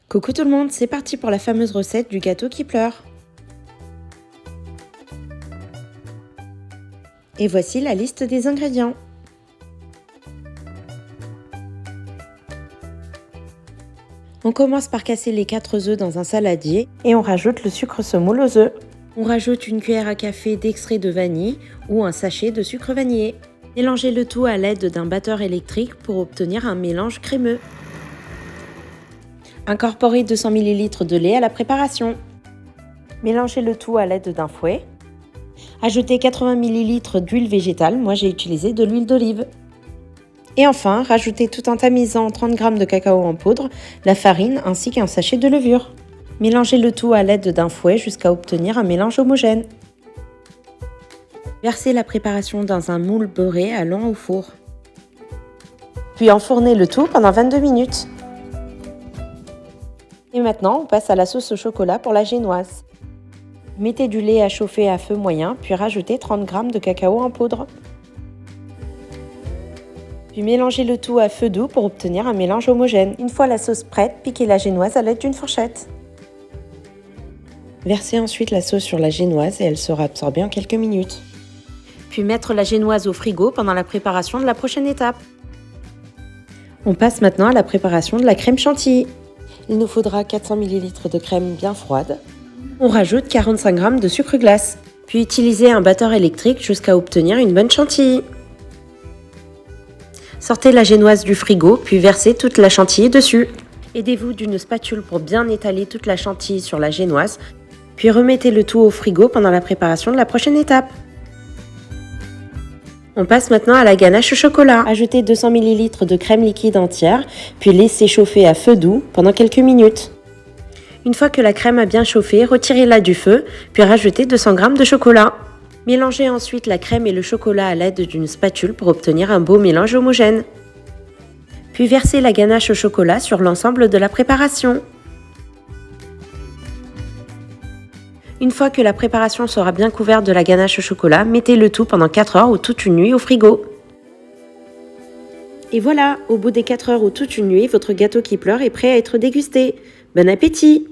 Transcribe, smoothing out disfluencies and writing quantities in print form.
Coucou tout le monde, c'est parti pour la fameuse recette du gâteau qui pleure. Et voici la liste des ingrédients. On commence par casser les 4 œufs dans un saladier et on rajoute le sucre semoule aux œufs. On rajoute une cuillère à café d'extrait de vanille ou un sachet de sucre vanillé. Mélangez le tout à l'aide d'un batteur électrique pour obtenir un mélange crémeux. Incorporez 200 ml de lait à la préparation. Mélangez le tout à l'aide d'un fouet. Ajoutez 80 ml d'huile végétale, moi j'ai utilisé de l'huile d'olive. Et enfin, rajoutez tout en tamisant 30 g de cacao en poudre, la farine ainsi qu'un sachet de levure. Mélangez le tout à l'aide d'un fouet jusqu'à obtenir un mélange homogène. Versez la préparation dans un moule beurré allant au four. Puis enfournez le tout pendant 22 minutes. Et maintenant, on passe à la sauce au chocolat pour la génoise. Mettez du lait à chauffer à feu moyen, puis rajoutez 30 g de cacao en poudre. Puis mélangez le tout à feu doux pour obtenir un mélange homogène. Une fois la sauce prête, piquez la génoise à l'aide d'une fourchette. Versez ensuite la sauce sur la génoise et elle sera absorbée en quelques minutes. Puis mettre la génoise au frigo pendant la préparation de la prochaine étape. On passe maintenant à la préparation de la crème chantilly. Il nous faudra 400 ml de crème bien froide. On rajoute 45 g de sucre glace. Puis utilisez un batteur électrique jusqu'à obtenir une bonne chantilly. Sortez la génoise du frigo, puis versez toute la chantilly dessus. Aidez-vous d'une spatule pour bien étaler toute la chantilly sur la génoise, puis remettez le tout au frigo pendant la préparation de la prochaine étape. On passe maintenant à la ganache au chocolat. Ajoutez 200 ml de crème liquide entière, puis laissez chauffer à feu doux pendant quelques minutes. Une fois que la crème a bien chauffé, retirez-la du feu, puis rajoutez 200 g de chocolat. Mélangez ensuite la crème et le chocolat à l'aide d'une spatule pour obtenir un beau mélange homogène. Puis versez la ganache au chocolat sur l'ensemble de la préparation. Une fois que la préparation sera bien couverte de la ganache au chocolat, mettez le tout pendant 4 heures ou toute une nuit au frigo. Et voilà, au bout des 4 heures ou toute une nuit, votre gâteau qui pleure est prêt à être dégusté. Bon appétit!